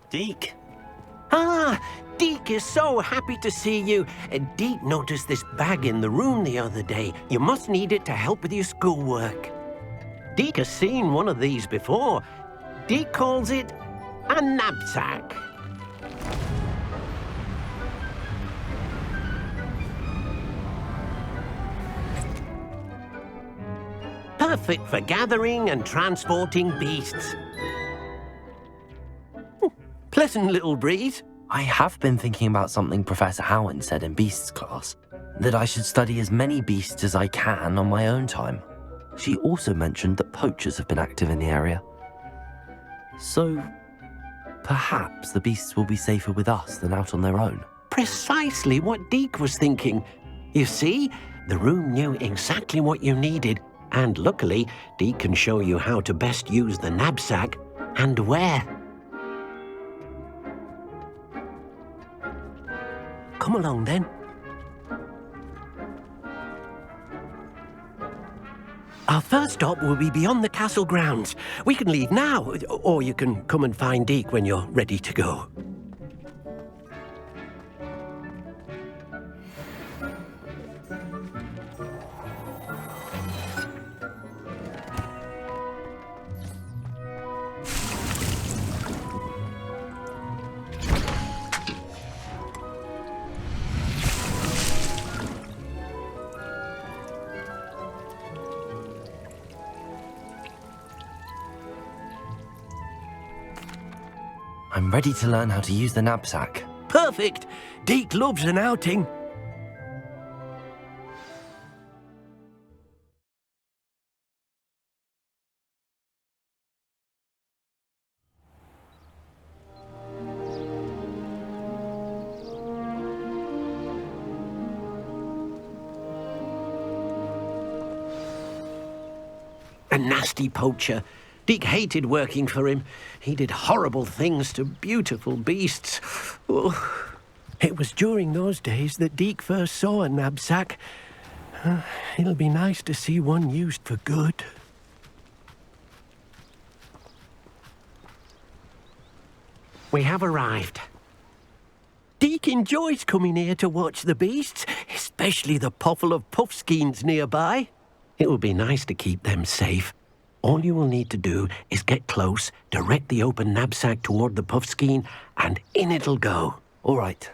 Deke. Ah, Deke is so happy to see you. Deke noticed this bag in the room the other day. You must need it to help with your schoolwork. Deke has seen one of these before. Deke calls it a knapsack. Perfect for gathering and transporting beasts. Pleasant little breeze. I have been thinking about something Professor Howard said in Beasts class, that I should study as many beasts as I can on my own time. She also mentioned that poachers have been active in the area. So, perhaps the beasts will be safer with us than out on their own. Precisely what Deke was thinking. You see, the room knew exactly what you needed, and luckily, Deke can show you how to best use the knapsack and where. Come along then. Our first stop will be beyond the castle grounds. We can leave now, or you can come and find Deke when you're ready to go. I'm ready to learn how to use the knapsack. Perfect! Deke loves an outing. A nasty poacher. Deke hated working for him. He did horrible things to beautiful beasts. Oh. It was during those days that Deke first saw a knapsack. It'll be nice to see one used for good. We have arrived. Deke enjoys coming here to watch the beasts, especially the potful of puffskeins nearby. It will be nice to keep them safe. All you will need to do is get close, direct the open knapsack toward the puffskein, and in it'll go. All right.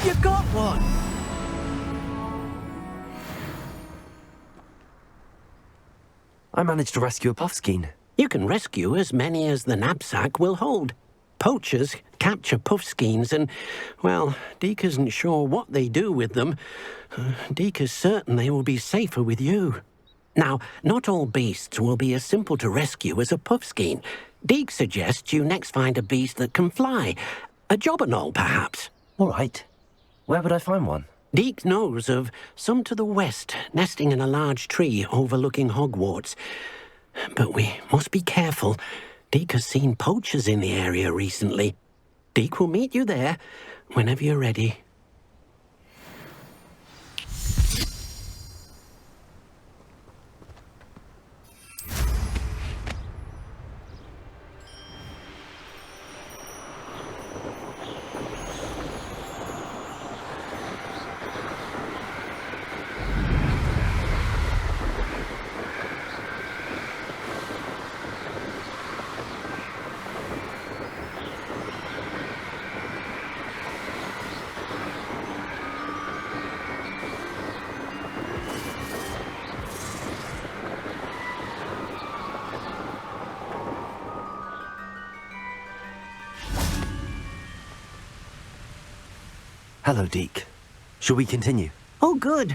You got one! I managed to rescue a puffskein. You can rescue as many as the knapsack will hold. Poachers capture puffskeins and, well, Deke isn't sure what they do with them. Deke is certain they will be safer with you. Now, not all beasts will be as simple to rescue as a puffskein. Deke suggests you next find a beast that can fly. A jobberknoll, perhaps. All right. Where would I find one? Deke knows of some to the west, nesting in a large tree overlooking Hogwarts. But we must be careful. Deke has seen poachers in the area recently. Deke will meet you there whenever you're ready. Hello, Deke. Shall we continue? Oh, good.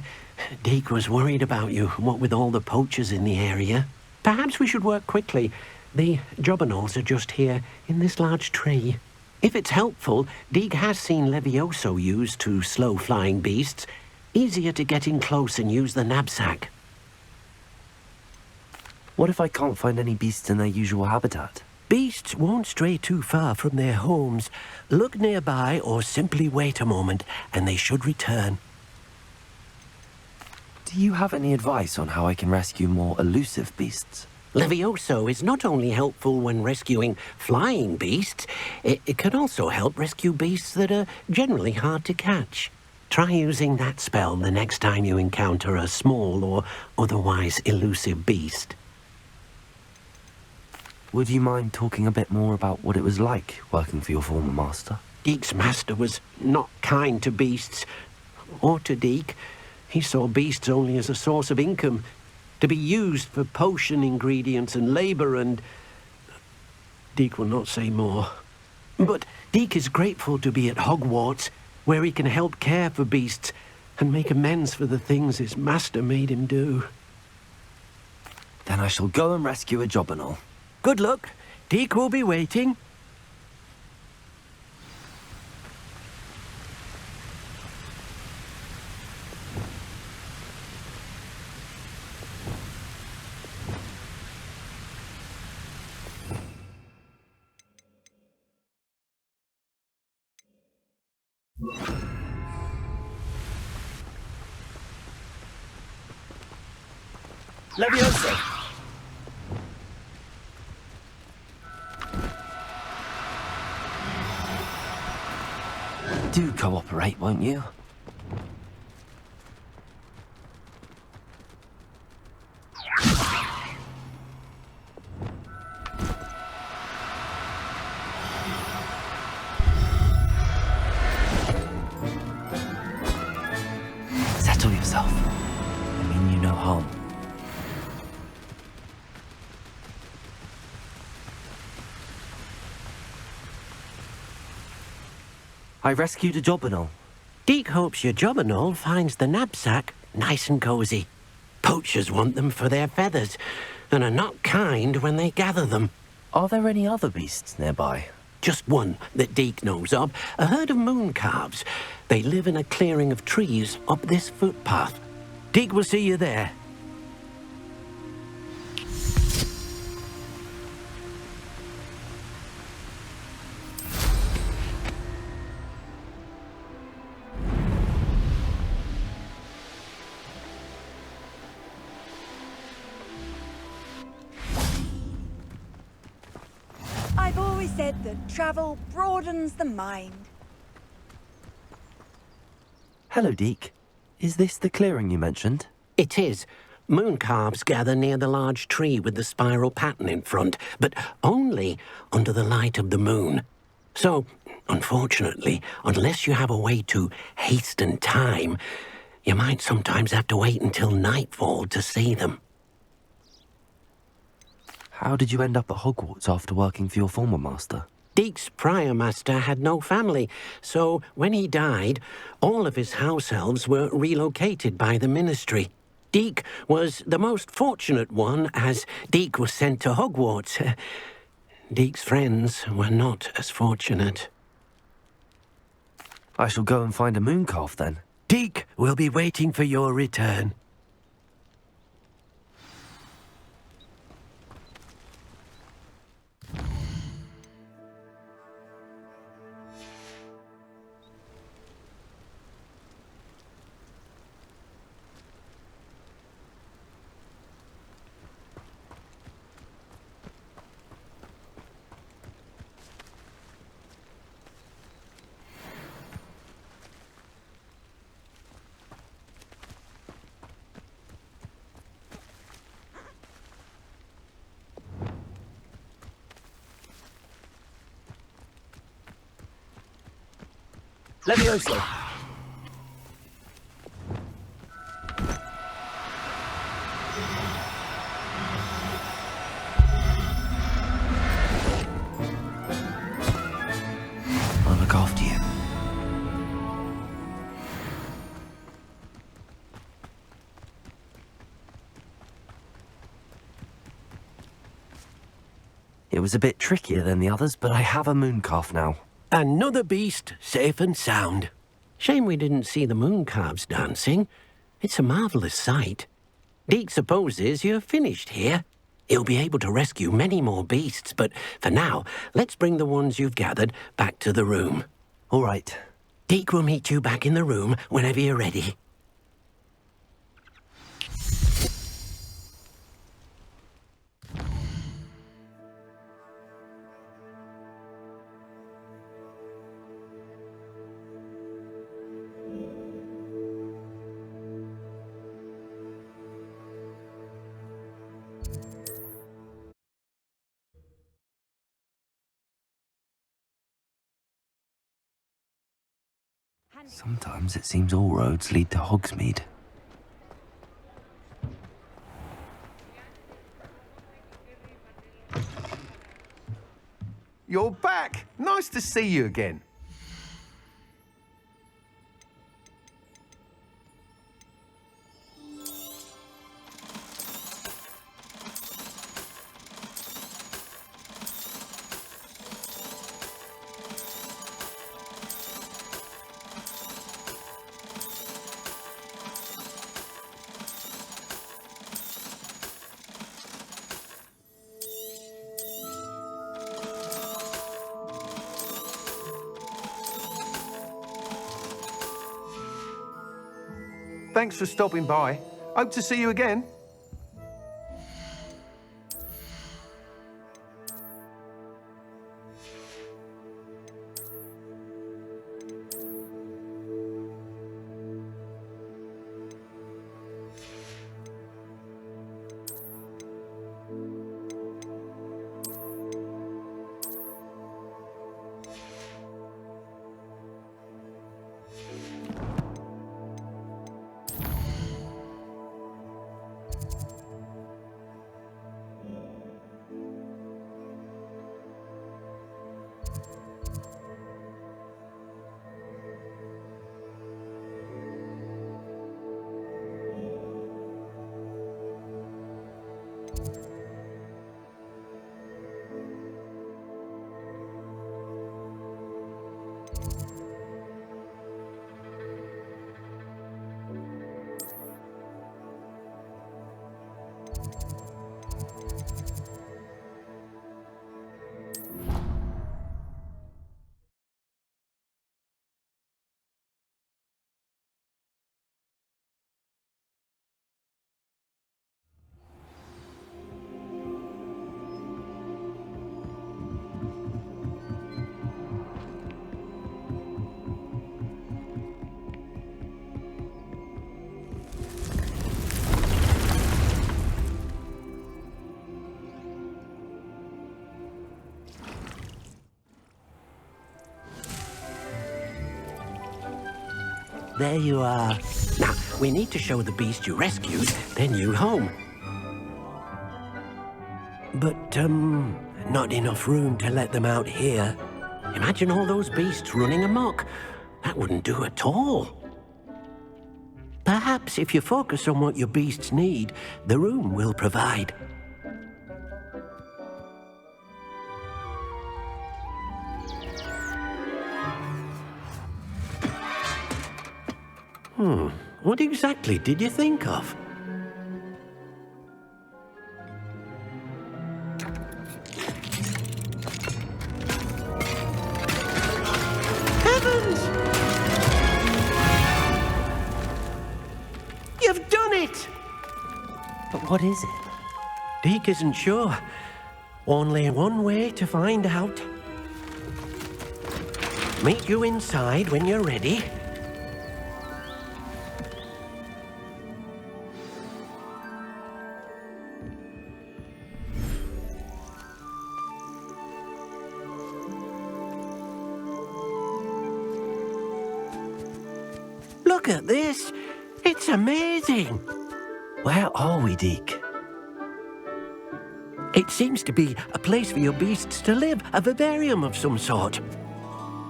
Deke was worried about you, what with all the poachers in the area. Perhaps we should work quickly. The jobberknolls are just here, in this large tree. If it's helpful, Deek has seen Levioso used to slow flying beasts. Easier to get in close and use the knapsack. What if I can't find any beasts in their usual habitat? Beasts won't stray too far from their homes. Look nearby or simply wait a moment, and they should return. Do you have any advice on how I can rescue more elusive beasts? Levioso is not only helpful when rescuing flying beasts, it can also help rescue beasts that are generally hard to catch. Try using that spell the next time you encounter a small or otherwise elusive beast. Would you mind talking a bit more about what it was like working for your former master? Deek's master was not kind to beasts, or to Deek. He saw beasts only as a source of income, to be used for potion ingredients and labor, and Deek will not say more. But Deek is grateful to be at Hogwarts, where he can help care for beasts and make amends for the things his master made him do. Then I shall go and rescue a jobberknoll. Good luck. Deek will be waiting. Leviosa! Do cooperate, won't you? Settle yourself. I mean you no harm. I rescued a jobberknoll. Deek hopes your jobberknoll finds the knapsack nice and cozy. Poachers want them for their feathers, and are not kind when they gather them. Are there any other beasts nearby? Just one that Deek knows of, a herd of moon calves. They live in a clearing of trees up this footpath. Deek will see you there. I've always said that travel broadens the mind. Hello, Deek. Is this the clearing you mentioned? It is. Moon calves gather near the large tree with the spiral pattern in front, but only under the light of the moon. So, unfortunately, unless you have a way to hasten time, you might sometimes have to wait until nightfall to see them. How did you end up at Hogwarts after working for your former master? Deek's prior master had no family, so when he died, all of his house elves were relocated by the ministry. Deek was the most fortunate one, as Deek was sent to Hogwarts. Deek's friends were not as fortunate. I shall go and find a moon calf then. Deek will be waiting for your return. Leviosa! I'll look after you. It was a bit trickier than the others, but I have a moon calf now. Another beast, safe and sound. Shame we didn't see the moon calves dancing. It's a marvellous sight. Deke supposes you're finished here. He'll be able to rescue many more beasts, but for now, let's bring the ones you've gathered back to the room. All right. Deke will meet you back in the room whenever you're ready. Sometimes it seems all roads lead to Hogsmeade. You're back! Nice to see you again. Thanks for stopping by. Hope to see you again. There you are. Now, we need to show the beast you rescued their new home. But, not enough room to let them out here. Imagine all those beasts running amok. That wouldn't do at all. Perhaps if you focus on what your beasts need, the room will provide. What exactly did you think of? Heavens! You've done it! But what is it? Deke isn't sure. Only one way to find out. Meet you inside when you're ready. Look at this. It's amazing. Where are we, Deke? It seems to be a place for your beasts to live, a vivarium of some sort.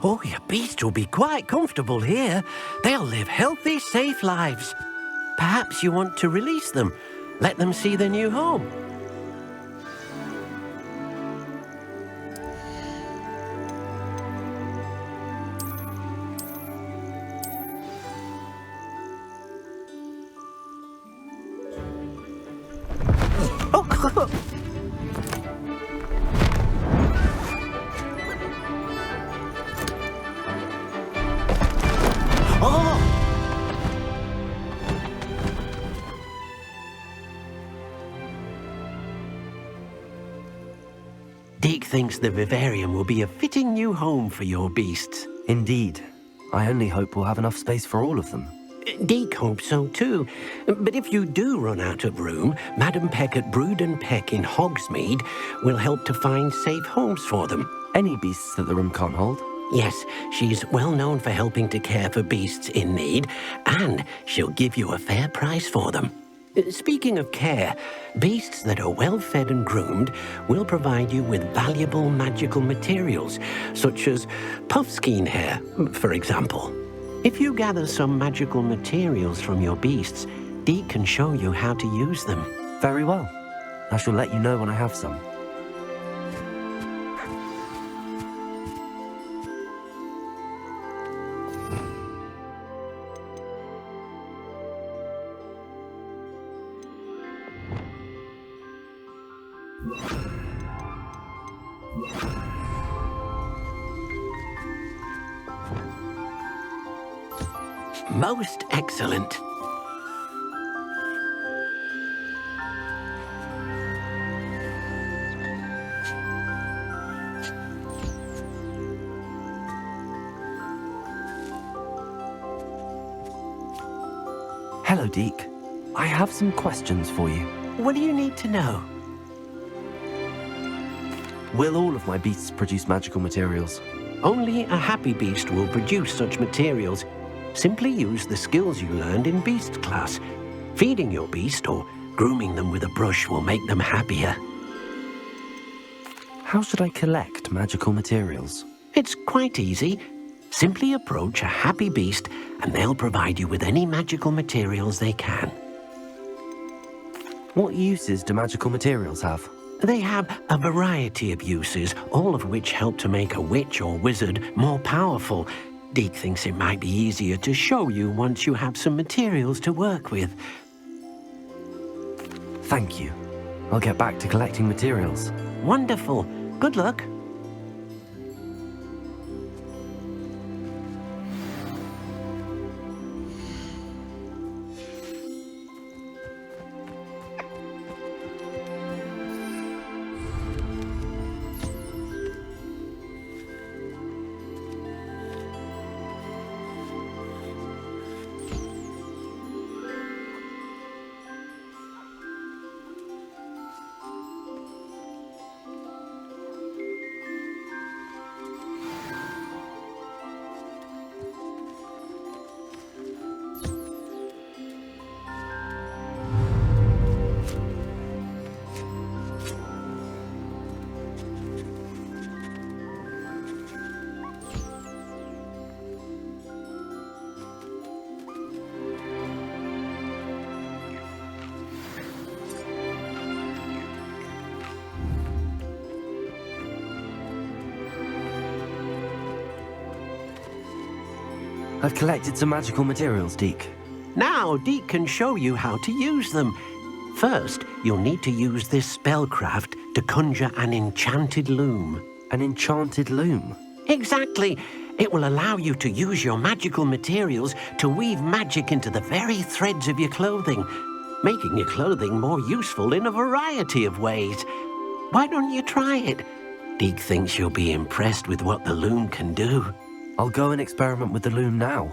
Oh, your beasts will be quite comfortable here. They'll live healthy, safe lives. Perhaps you want to release them, let them see their new home. Deke thinks the vivarium will be a fitting new home for your beasts. Indeed. I only hope we'll have enough space for all of them. Deke hopes so too. But if you do run out of room, Madam Peck at Brood and Peck in Hogsmeade will help to find safe homes for them. Any beasts that the room can't hold? Yes, she's well known for helping to care for beasts in need, and she'll give you a fair price for them. Speaking of care, beasts that are well fed and groomed will provide you with valuable magical materials, such as puffskein hair, for example. If you gather some magical materials from your beasts, Deke can show you how to use them. Very well. I shall let you know when I have some. Most excellent. Hello, Deke. I have some questions for you. What do you need to know? Will all of my beasts produce magical materials? Only a happy beast will produce such materials. Simply use the skills you learned in Beast class. Feeding your beast or grooming them with a brush will make them happier. How should I collect magical materials? It's quite easy. Simply approach a happy beast and they'll provide you with any magical materials they can. What uses do magical materials have? They have a variety of uses, all of which help to make a witch or wizard more powerful. Deke thinks it might be easier to show you once you have some materials to work with. Thank you. I'll get back to collecting materials. Wonderful. Good luck. I've collected some magical materials, Deke. Now Deke can show you how to use them. First, you'll need to use this spellcraft to conjure an enchanted loom. An enchanted loom? Exactly. It will allow you to use your magical materials to weave magic into the very threads of your clothing, making your clothing more useful in a variety of ways. Why don't you try it? Deke thinks you'll be impressed with what the loom can do. I'll go and experiment with the loom now.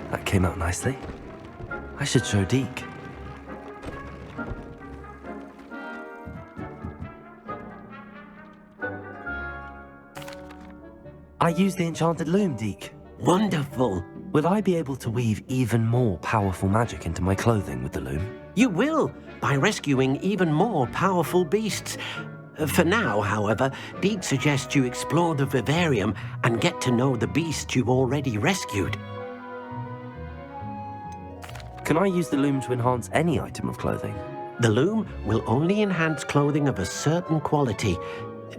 That came out nicely. I should show Deke. I used the enchanted loom, Deke. Wonderful. Will I be able to weave even more powerful magic into my clothing with the loom? You will, by rescuing even more powerful beasts. For now, however, Deke suggests you explore the vivarium and get to know the beasts you've already rescued. Can I use the loom to enhance any item of clothing? The loom will only enhance clothing of a certain quality.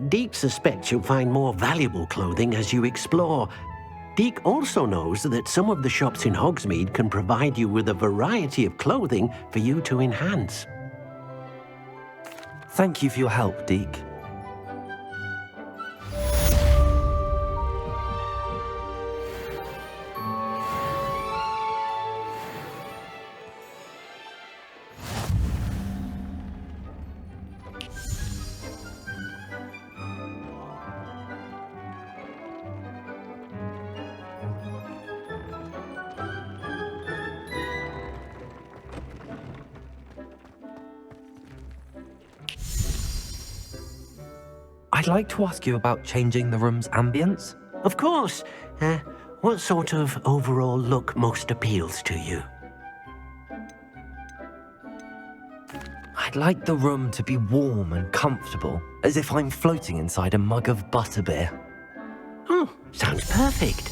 Deke suspects you'll find more valuable clothing as you explore. Deke also knows that some of the shops in Hogsmeade can provide you with a variety of clothing for you to enhance. Thank you for your help, Deke. I'd like to ask you about changing the room's ambience. Of course. What sort of overall look most appeals to you? I'd like the room to be warm and comfortable, as if I'm floating inside a mug of butterbeer. Oh, sounds perfect.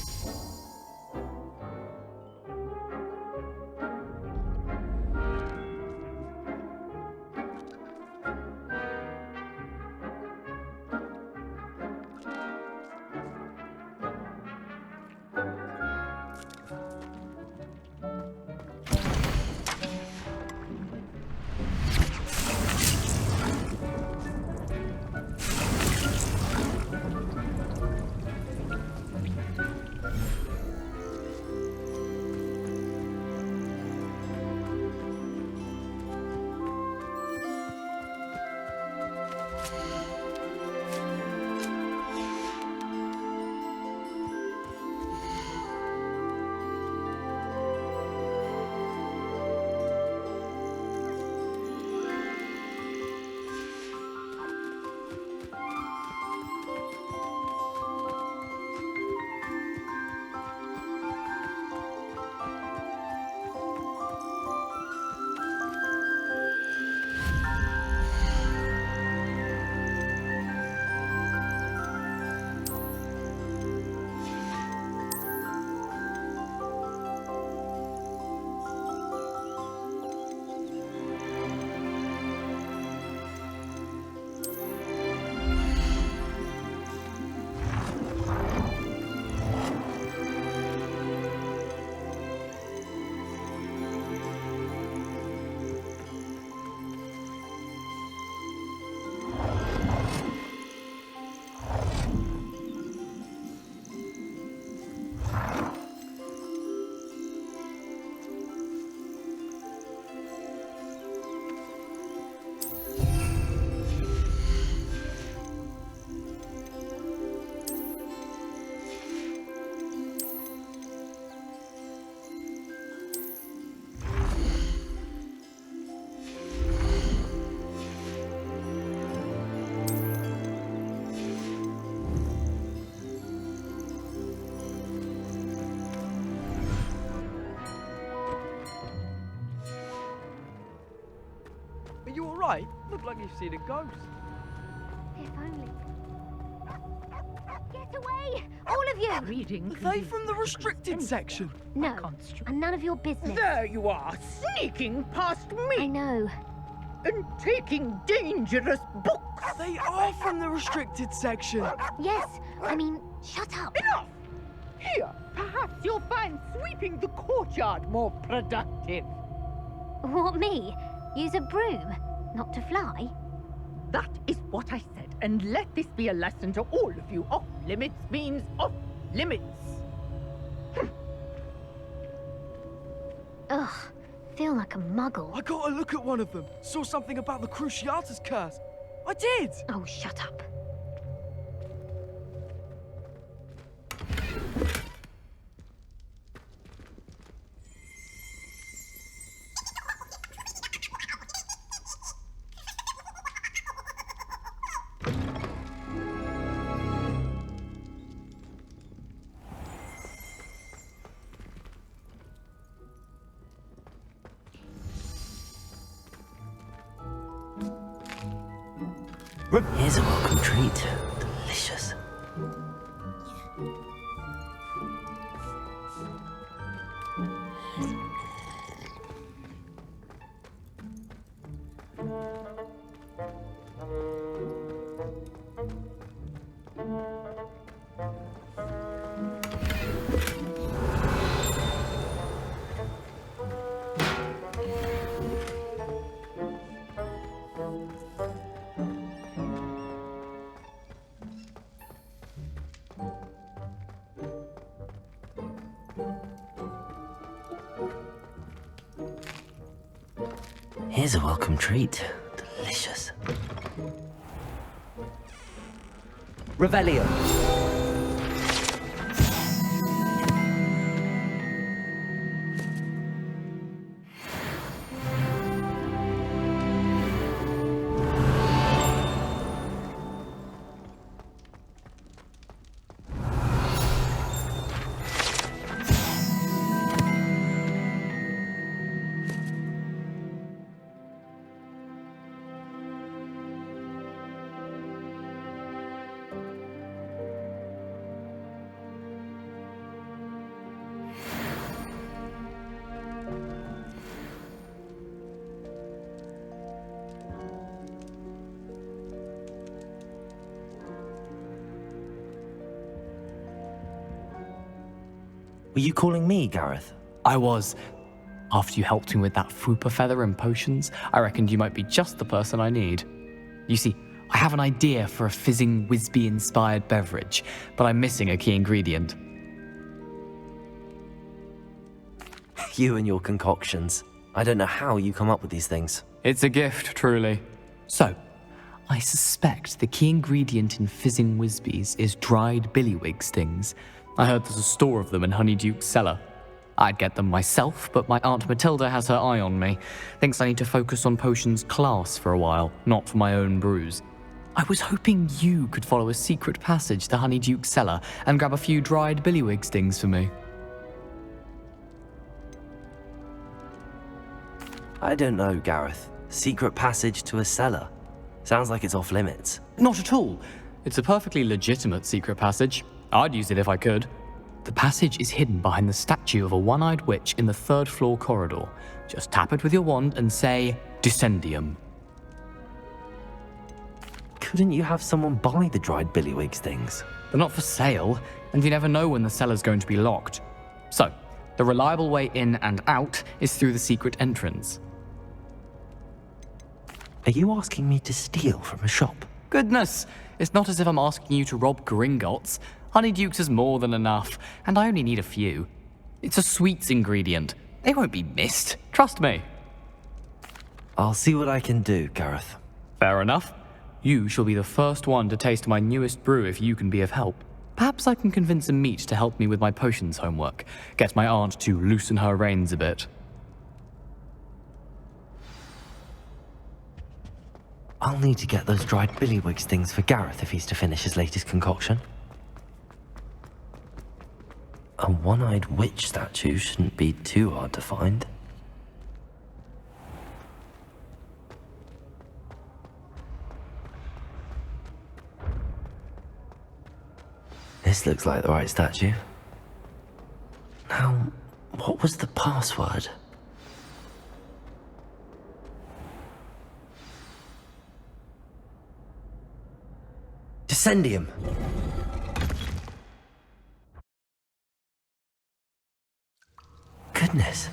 Are you alright? Look like you've seen a ghost. If only. Get away! All of you! Reading. Are they from the restricted section? No, and none of your business. There you are, sneaking past I me know. and taking dangerous books. They are from the restricted section. Yes, I mean, shut up. Enough! Here, perhaps you'll find sweeping the courtyard more productive. What, me? Use a broom? Not to fly? That is what I said. and let this be a lesson to all of you. Off limits means off limits. Ugh, feel like a muggle. I got a look at one of them. Saw something about the Cruciatus curse. I did! Oh, shut up. Here's a welcome treat. Delicious. Here's a welcome treat. Delicious. Revelio. Were you calling me, Gareth? I was. After you helped me with that Fupa feather and potions, I reckoned you might be just the person I need. You see, I have an idea for a fizzing Wisby-inspired beverage, but I'm missing a key ingredient. You and your concoctions. I don't know how you come up with these things. It's a gift, truly. So, I suspect the key ingredient in fizzing Wisbies is dried billywig stings. I heard there's a store of them in Honeyduke's cellar. I'd get them myself, but my Aunt Matilda has her eye on me. Thinks I need to focus on potions class for a while, not for my own brews. I was hoping you could follow a secret passage to Honeyduke's cellar and grab a few dried billywig stings for me. I don't know, Gareth. Secret passage to a cellar. Sounds like it's off limits. Not at all. It's a perfectly legitimate secret passage. I'd use it if I could. The passage is hidden behind the statue of a one-eyed witch in the third-floor corridor. Just tap it with your wand and say, Descendium. Couldn't you have someone buy the dried billywig stings? They're not for sale, and you never know when the cellar's going to be locked. So, the reliable way in and out is through the secret entrance. Are you asking me to steal from a shop? Goodness, it's not as if I'm asking you to rob Gringotts. Honeyduke's is more than enough, and I only need a few. It's a sweets ingredient. They won't be missed, trust me. I'll see what I can do, Gareth. Fair enough. You shall be the first one to taste my newest brew if you can be of help. Perhaps I can convince a meat to help me with my potions homework. Get my aunt to loosen her reins a bit. I'll need to get those dried billywig stings for Gareth if he's to finish his latest concoction. A one-eyed witch statue shouldn't be too hard to find. This looks like the right statue. Now, what was the password? Descendium. Goodness,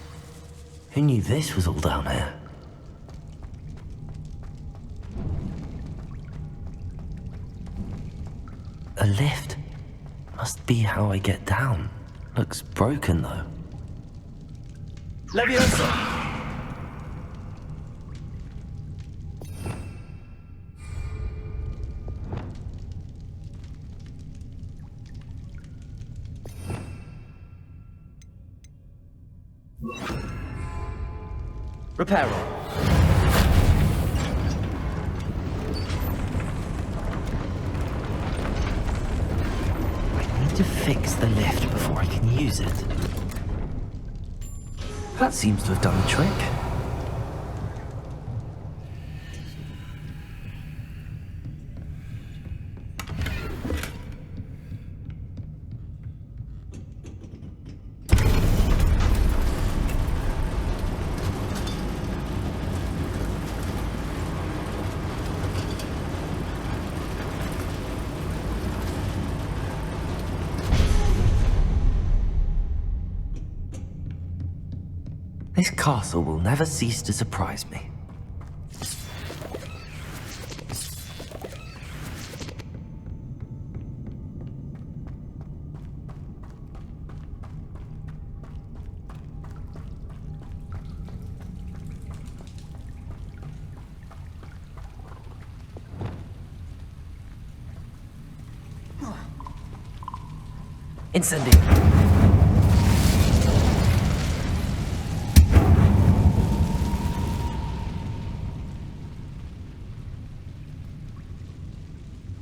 who knew this was all down here? A lift. Must be how I get down. Looks broken though. Leviosa! Reparo. I need to fix the lift before I can use it. That seems to have done the trick. This castle will never cease to surprise me. Incendio.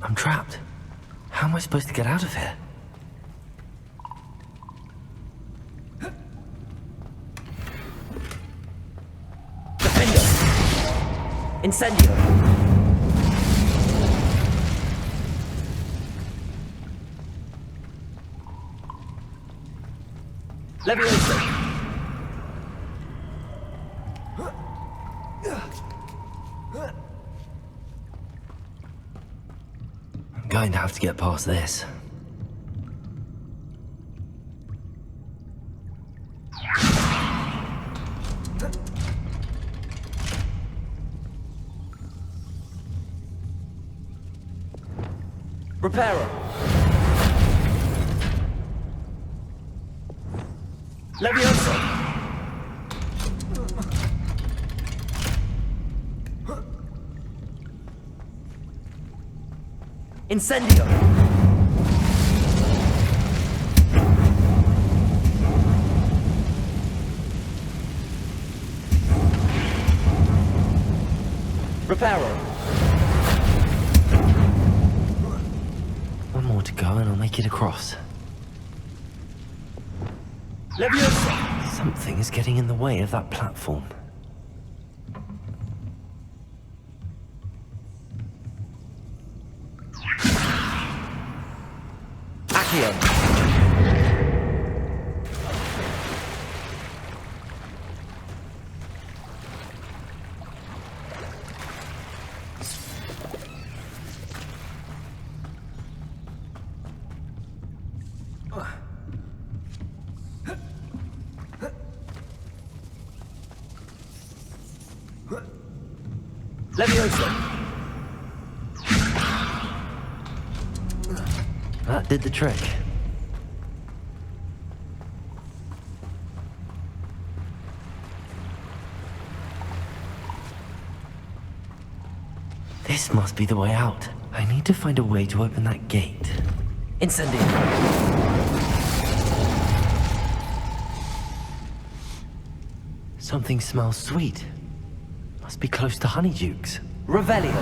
I'm trapped. How am I supposed to get out of here? Defender! Incendio! Leviosa! I'm going to have to get past this. Reparo! Leviosa! Incendio! Reparo! One more to go and I'll make it across. Leviosa! Something is getting in the way of that platform. Accio! Leviosa! That did the trick. This must be the way out. I need to find a way to open that gate. Incendio! Something smells sweet. Must be close to Honeydukes. Revelio!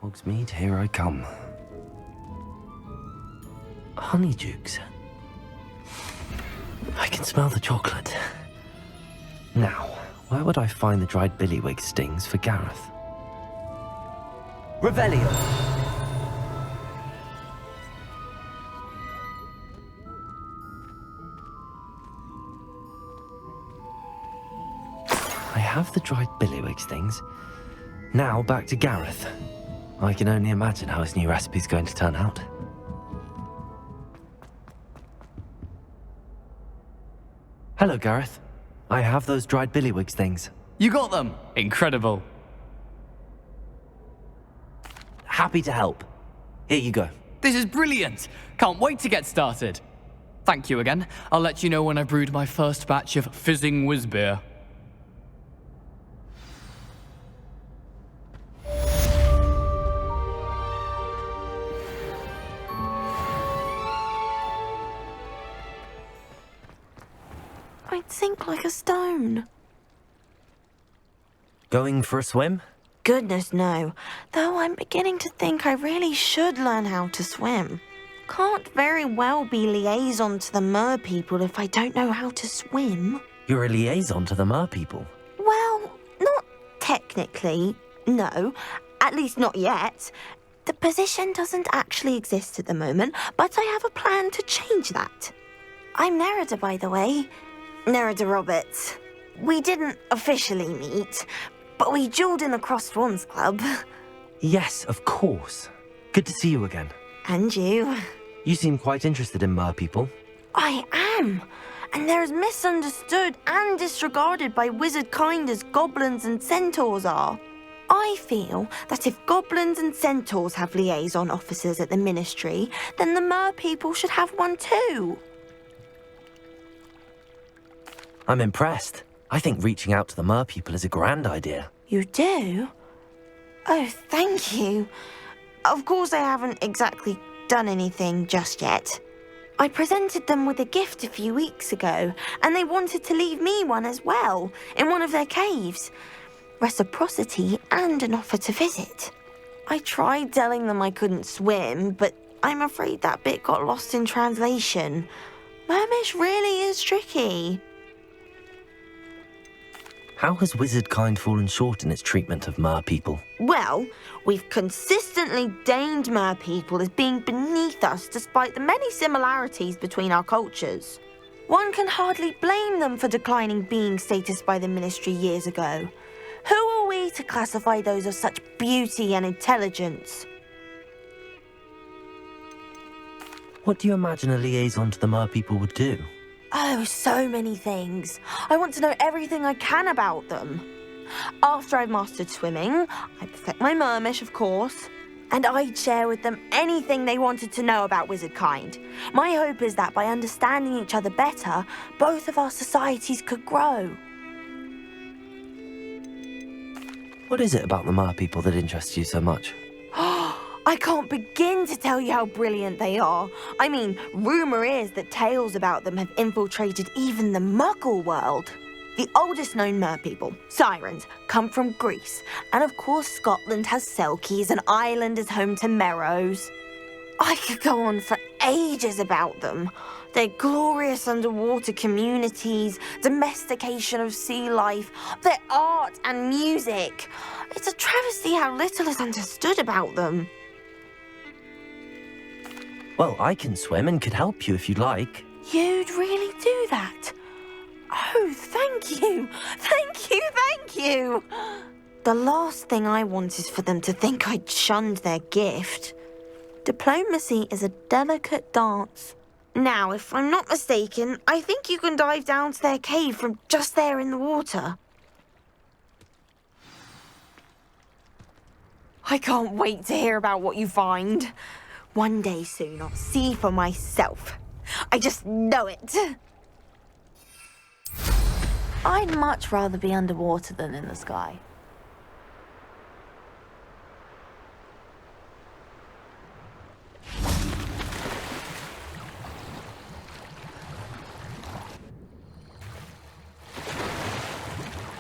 Hogsmeade, here I come. Honeydukes. I can smell the chocolate. Now, where would I find the dried billywig stings for Gareth? Revelio! I have the dried billywig stings. Now back to Gareth. I can only imagine how his new recipe's going to turn out. Hello, Gareth. I have those dried billywigs things. You got them! Incredible. Happy to help. Here you go. This is brilliant! Can't wait to get started. Thank you again. I'll let you know when I brewed my first batch of fizzing whiz beer. I'd sink like a stone. Going for a swim? Goodness, no. Though I'm beginning to think I really should learn how to swim. Can't very well be liaison to the mer people if I don't know how to swim. You're a liaison to the mer people. Well, not technically, no. At least not yet. The position doesn't actually exist at the moment, but I have a plan to change that. I'm Nerida, by the way. Nerida Roberts. We didn't officially meet, but we duelled in the Cross Swans Club. Yes, of course. Good to see you again. And you. You seem quite interested in mer people. I am. And they're as misunderstood and disregarded by wizard kind as goblins and centaurs are. I feel that if goblins and centaurs have liaison officers at the ministry, then the mer people should have one too. I'm impressed. I think reaching out to the mer people is a grand idea. You do? Oh, thank you. Of course I haven't exactly done anything just yet. I presented them with a gift a few weeks ago, and they wanted to leave me one as well, in one of their caves. Reciprocity and an offer to visit. I tried telling them I couldn't swim, but I'm afraid that bit got lost in translation. Mermish really is tricky. How has wizard kind fallen short in its treatment of mer people? Well, we've consistently deigned mer people as being beneath us despite the many similarities between our cultures. One can hardly blame them for declining being status by the ministry years ago. Who are we to classify those of such beauty and intelligence? What do you imagine a liaison to the mer people would do? Oh, so many things. I want to know everything I can about them. After I've mastered swimming, I perfect my mermish, of course, and I'd share with them anything they wanted to know about wizard kind. My hope is that by understanding each other better, both of our societies could grow. What is it about the mer people that interests you so much? I can't begin to tell you how brilliant they are. I mean, rumour is that tales about them have infiltrated even the Muggle world. The oldest known mer people, sirens, come from Greece. And of course Scotland has Selkies and Ireland is home to Merrows. I could go on for ages about them. Their glorious underwater communities, domestication of sea life, their art and music. It's a travesty how little is understood about them. Well, I can swim and could help you if you'd like. You'd really do that? Oh, thank you! Thank you, thank you! The last thing I want is for them to think I'd shunned their gift. Diplomacy is a delicate dance. Now, if I'm not mistaken, I think you can dive down to their cave from just there in the water. I can't wait to hear about what you find. One day soon, I'll see for myself. I just know it. I'd much rather be underwater than in the sky.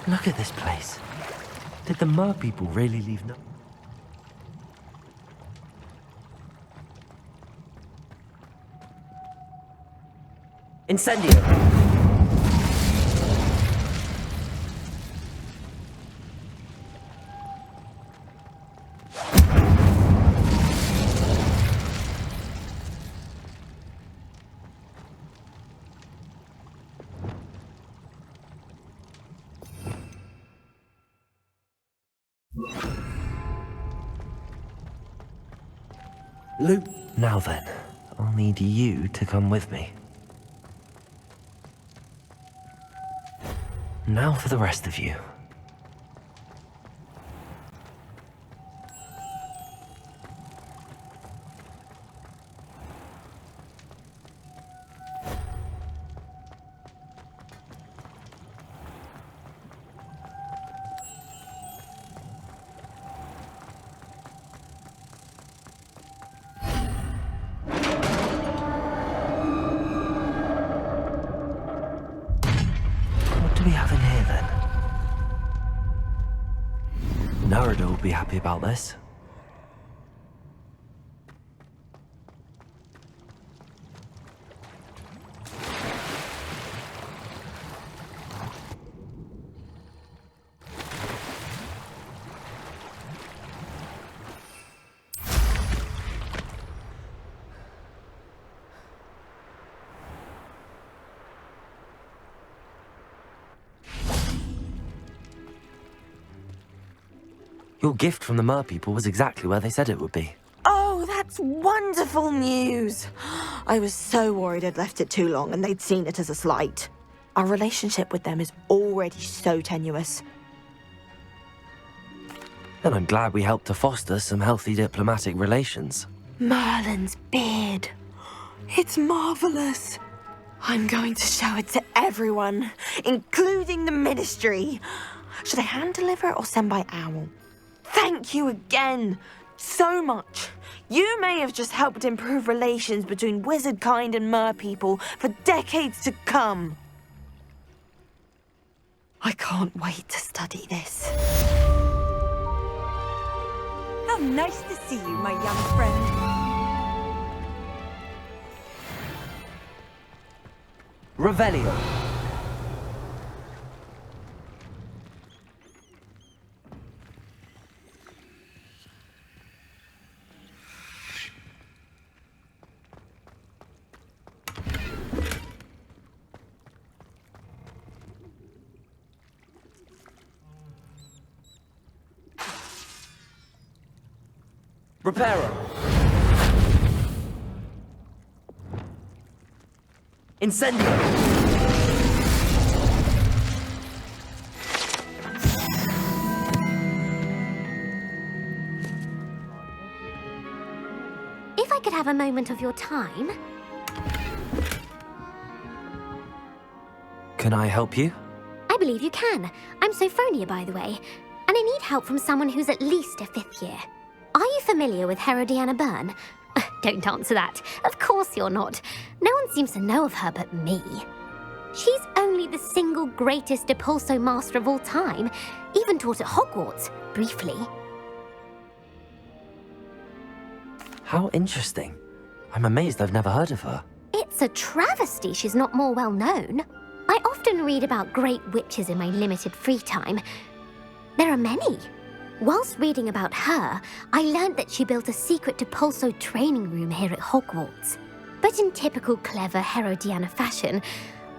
Look at this place. Did the mer people really leave no... Incendio! Luke. Now then, I'll need you to come with me. Now for the rest of you. What do we have in here then? Narada will be happy about this. Your gift from the Mer people was exactly where they said it would be. Oh, that's wonderful news. I was so worried I'd left it too long and they'd seen it as a slight. Our relationship with them is already so tenuous. And I'm glad we helped to foster some healthy diplomatic relations. Merlin's beard. It's marvelous. I'm going to show it to everyone, including the Ministry. Should I hand deliver it or send by owl? Thank you again, so much. You may have just helped improve relations between wizard kind and mer people for decades to come. I can't wait to study this. How nice to see you, my young friend. Revelio. Reparo. Incendio. If I could have a moment of your time. Can I help you? I believe you can. I'm Sophronia, by the way, and I need help from someone who's at least a 5th year. Are you familiar with Herodiana Byrne? Don't answer that. Of course you're not. No one seems to know of her but me. She's only the single greatest Depulso master of all time, even taught at Hogwarts, briefly. How interesting. I'm amazed I've never heard of her. It's a travesty she's not more well known. I often read about great witches in my limited free time. There are many. Whilst reading about her, I learned that she built a secret Depulso training room here at Hogwarts. But in typical clever Herodiana fashion,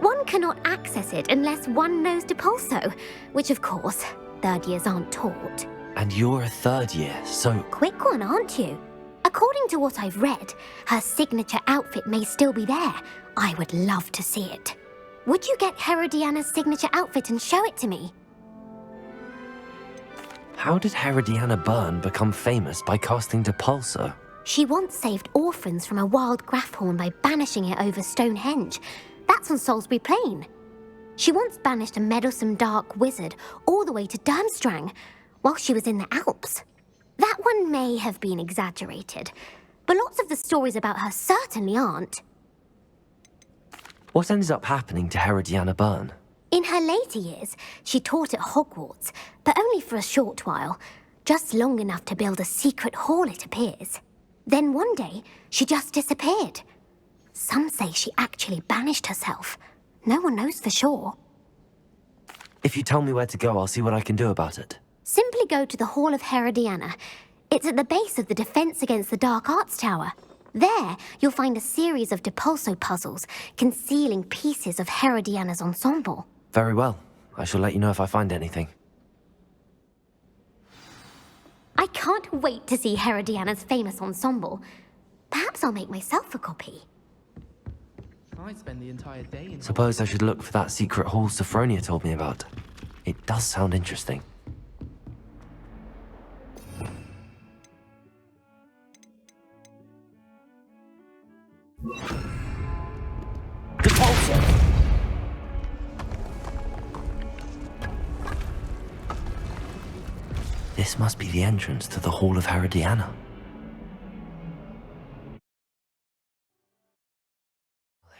one cannot access it unless one knows Depulso, which of course, 3rd years aren't taught. And you're a 3rd year, so... Quick one, aren't you? According to what I've read, her signature outfit may still be there. I would love to see it. Would you get Herodiana's signature outfit and show it to me? How did Herodiana Byrne become famous by casting Depulso? She once saved orphans from a wild Grafhorn by banishing it over Stonehenge. That's on Salisbury Plain. She once banished a meddlesome dark wizard all the way to Durmstrang while she was in the Alps. That one may have been exaggerated, but lots of the stories about her certainly aren't. What ended up happening to Herodiana Byrne? In her later years, she taught at Hogwarts, but only for a short while, just long enough to build a secret hall, it appears. Then one day, she just disappeared. Some say she actually banished herself. No one knows for sure. If you tell me where to go, I'll see what I can do about it. Simply go to the Hall of Herodiana. It's at the base of the Defense Against the Dark Arts Tower. There, you'll find a series of Depulso puzzles concealing pieces of Herodiana's ensemble. Very well. I shall let you know if I find anything. I can't wait to see Herodiana's famous ensemble. Perhaps I'll make myself a copy. I spend the entire day in Suppose I should look for that secret hall Sophronia told me about. It does sound interesting. This must be the entrance to the Hall of Herodiana.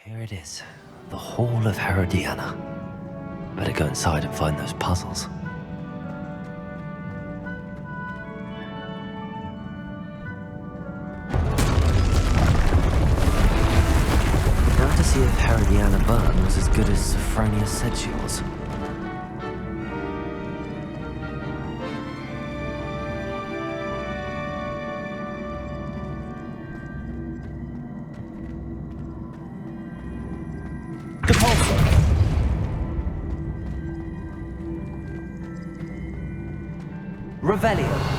Here it is, the Hall of Herodiana. Better go inside and find those puzzles. Now to see if Herodiana Byrne was as good as Sophronia said she was. Revelio.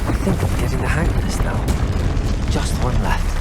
I think I'm getting the hang of this now. Just one left.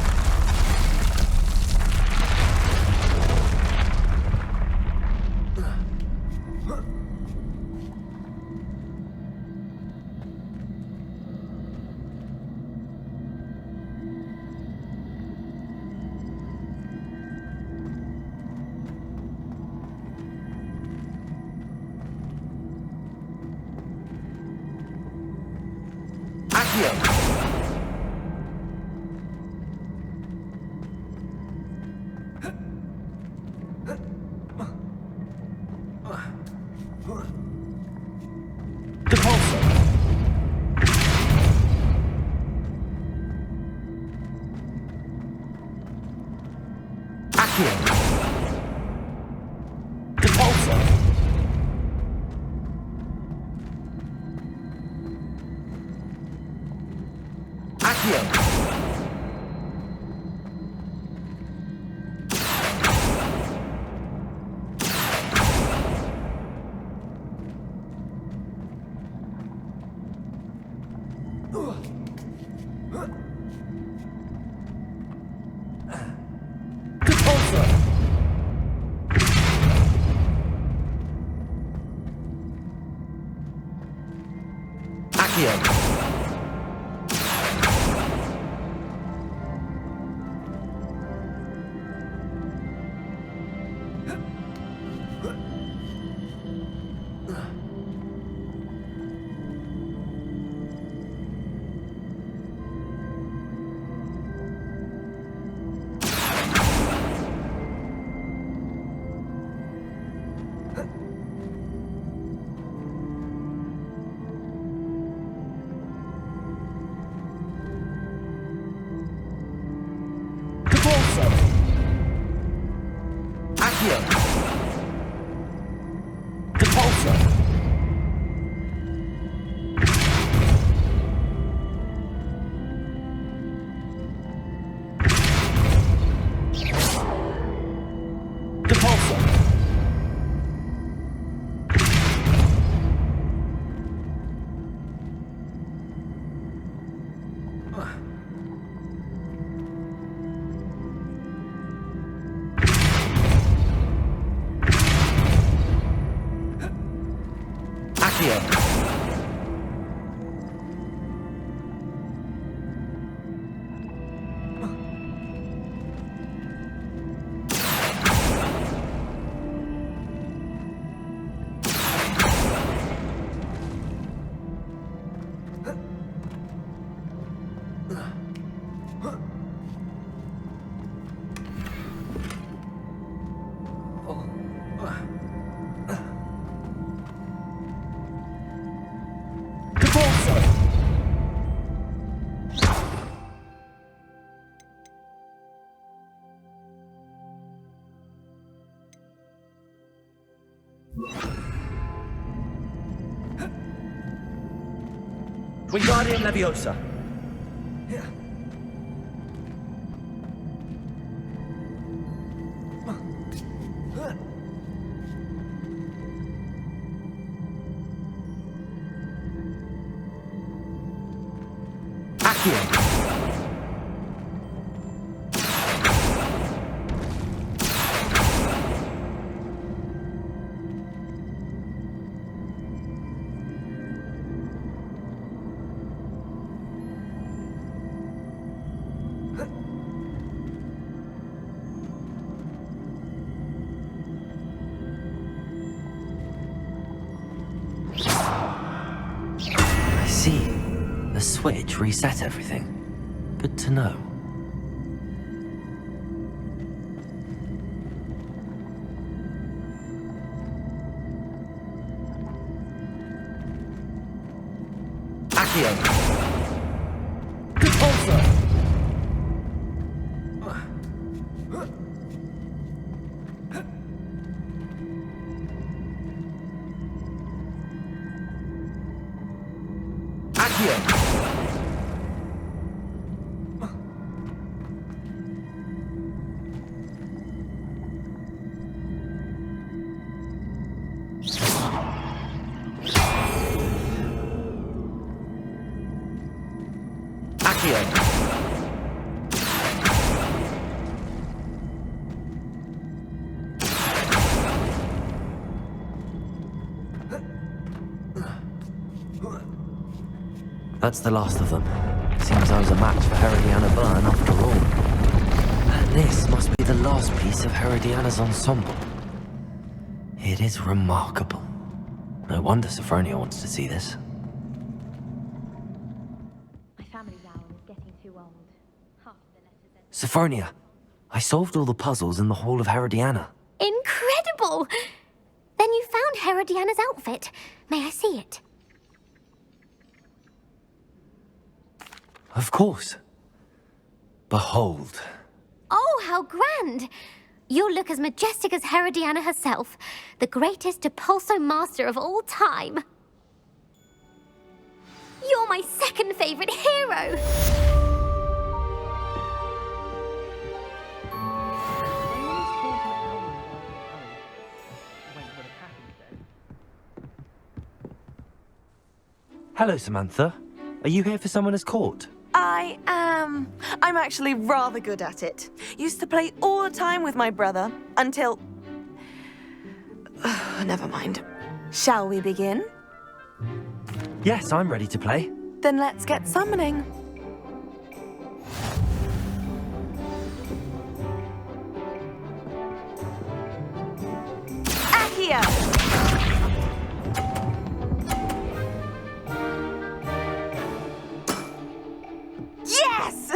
Wingardium Leviosa. Accio. I see. The switch reset everything. Good to know. Accio. Repulsor. Accio. That's the last of them. Seems I was a match for Herodiana Byrne after all. And this must be the last piece of Herodiana's ensemble. It is remarkable. No wonder Sophronia wants to see this. My family now is getting too old. Half of the letters end. Sophronia, I solved all the puzzles in the Hall of Herodiana. Incredible! Then you found Herodiana's outfit. May I see it? Of course. Behold. Oh, how grand! You'll look as majestic as Herodiana herself, the greatest Depulso master of all time. You're my second favorite hero! Hello, Samantha. Are you here for Summoner's Court? I am. I'm actually rather good at it. Used to play all the time with my brother until... Never mind. Shall we begin? Yes, I'm ready to play. Then let's get summoning. Accio! Yes!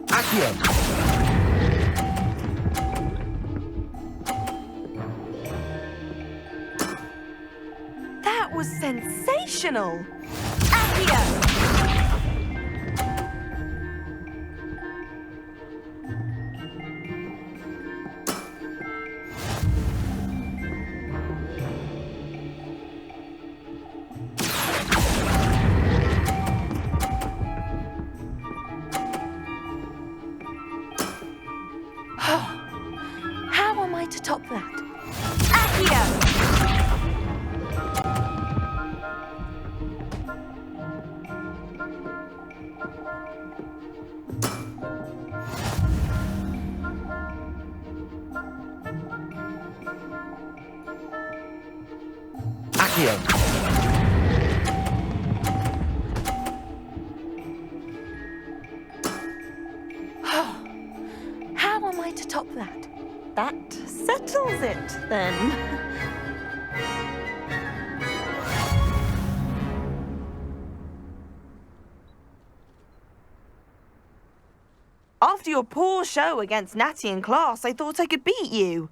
Accio. That was sensational! Accio! How am I to top that? Accio! Accio. How am I to top that? That settles it, then. After your poor show against Natty in class, I thought I could beat you.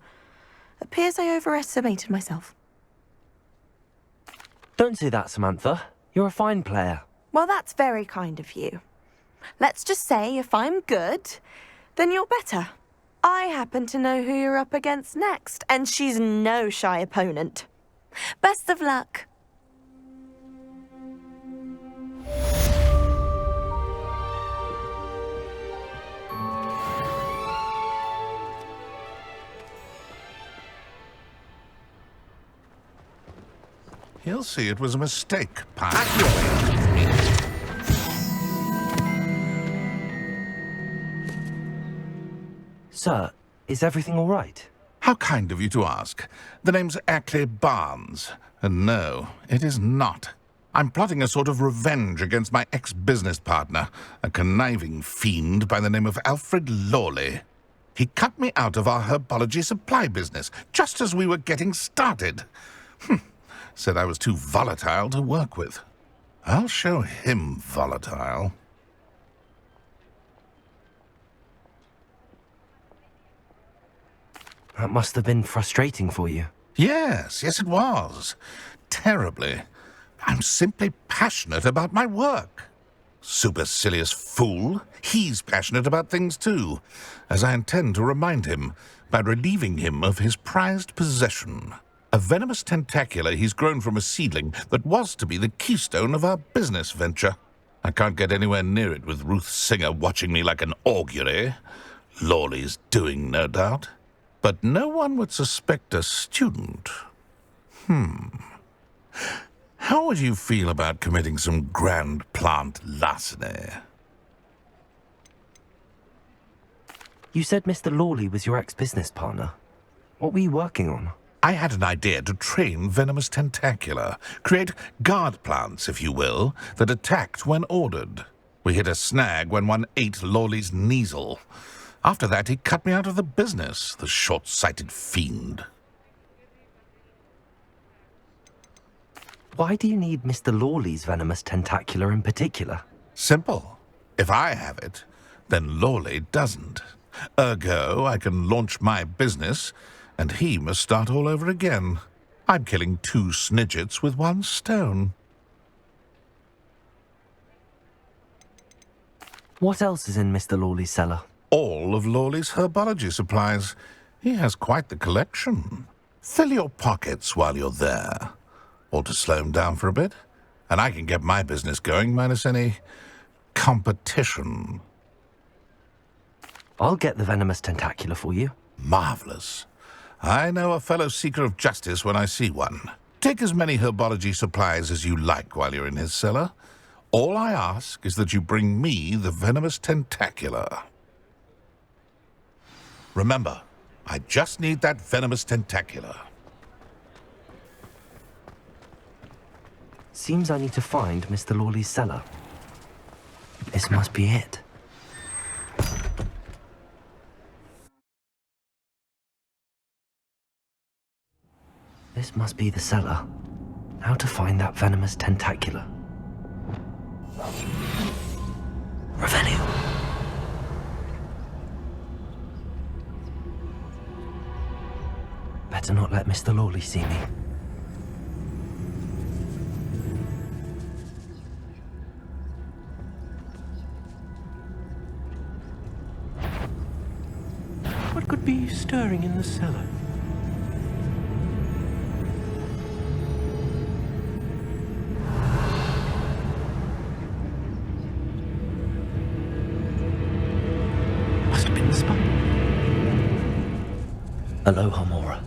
Appears I overestimated myself. Don't say that, Samantha. You're a fine player. Well, that's very kind of you. Let's just say if I'm good, then you're better. I happen to know who you're up against next, and she's no shy opponent. Best of luck. He'll see it was a mistake, Pine. Sir, is everything all right? How kind of you to ask. The name's Ackley Barnes. And no, it is not. I'm plotting a sort of revenge against my ex-business partner, a conniving fiend by the name of Alfred Lawley. He cut me out of our herbology supply business, just as we were getting started. Said I was too volatile to work with. I'll show him volatile. That must have been frustrating for you. Yes, it was. Terribly. I'm simply passionate about my work. Supercilious fool. He's passionate about things too, as I intend to remind him by relieving him of his prized possession. A venomous tentacula he's grown from a seedling that was to be the keystone of our business venture. I can't get anywhere near it with Ruth Singer watching me like an augury. Lawley's doing, no doubt. But no one would suspect a student. How would you feel about committing some grand plant larceny? You said Mr. Lawley was your ex-business partner. What were you working on? I had an idea to train venomous tentacula, create guard plants, if you will, that attacked when ordered. We hit a snag when one ate Lawley's Kneasel. After that, he cut me out of the business, the short-sighted fiend. Why do you need Mr. Lawley's venomous tentacula in particular? Simple. If I have it, then Lawley doesn't. Ergo, I can launch my business, and he must start all over again. I'm killing 2 snidgets with 1 stone. What else is in Mr. Lawley's cellar? All of Lawley's herbology supplies. He has quite the collection. Fill your pockets while you're there. Or to slow him down for a bit, and I can get my business going minus any competition. I'll get the venomous tentacula for you. Marvelous. I know a fellow seeker of justice when I see one. Take as many herbology supplies as you like while you're in his cellar. All I ask is that you bring me the venomous tentacula. Remember, I just need that venomous tentacula. Seems I need to find Mr. Lawley's cellar. This must be it. This must be the cellar. How to find that venomous tentacula? Revelio. Better not let Mr. Lawley see me. What could be stirring in the cellar? Must have been the spot. Aloha, Mora.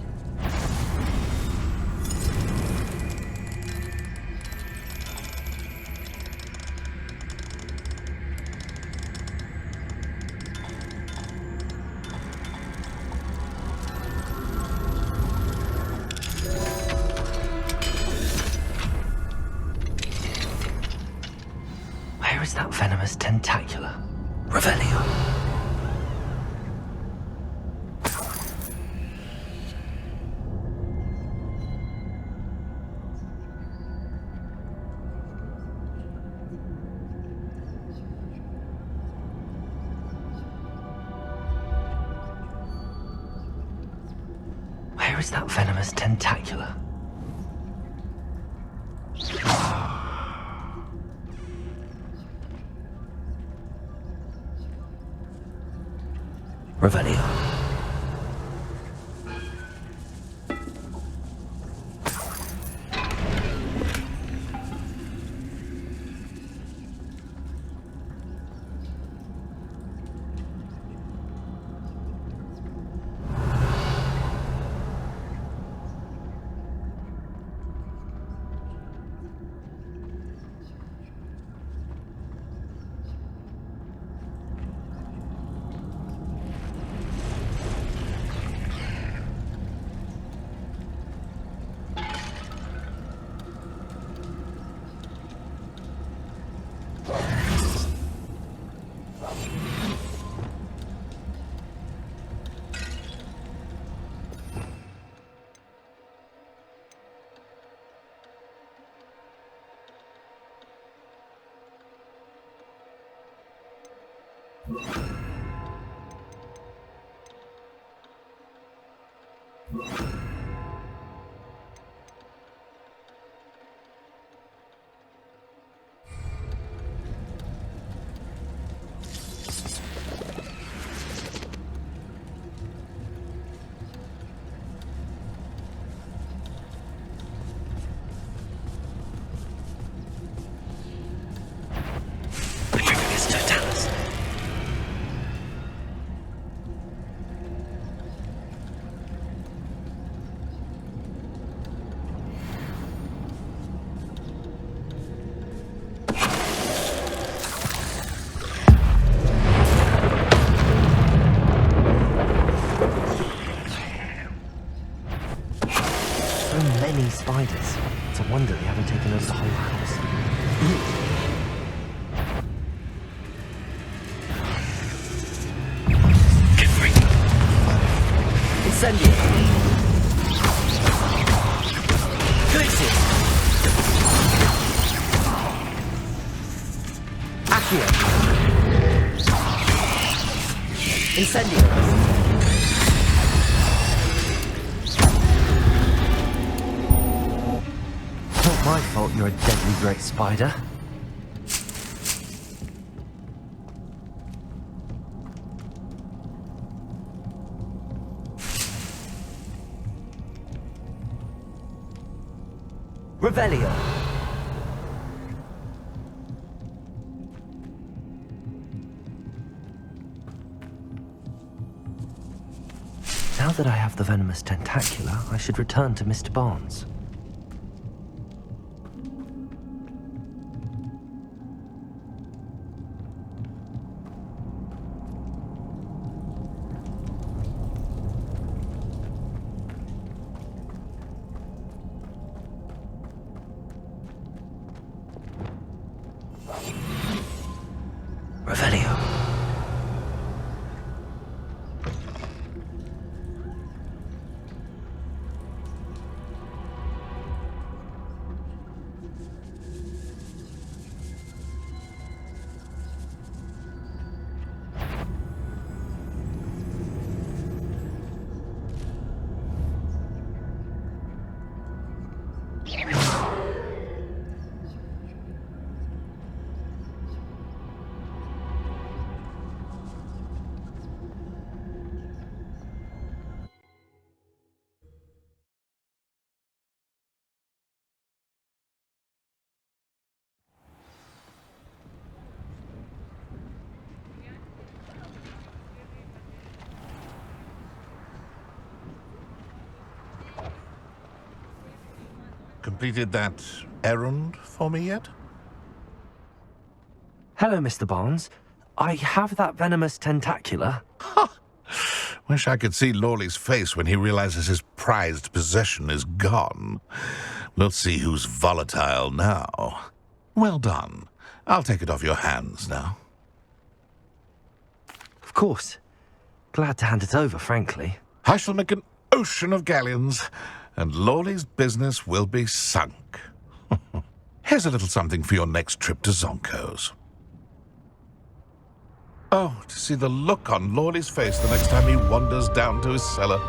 Where is that venomous tentacula? Revelio. Where is that venomous tentacula? Revelio. Many spiders. It's a wonder they haven't taken over the whole house. Incendio. Glitches. Accio. Incendio. Not my fault you're a deadly great spider. Revelio. Now that I have the venomous tentacula, I should return to Mr. Barnes. Revelio. Completed that errand for me yet? Hello, Mr. Barnes. I have that venomous tentacula. Wish I could see Lawley's face when he realizes his prized possession is gone. We'll see who's volatile now. Well done. I'll take it off your hands now. Of course. Glad to hand it over, frankly. I shall make an ocean of galleons, and Lawley's business will be sunk. Here's a little something for your next trip to Zonko's. Oh, to see the look on Lawley's face the next time he wanders down to his cellar.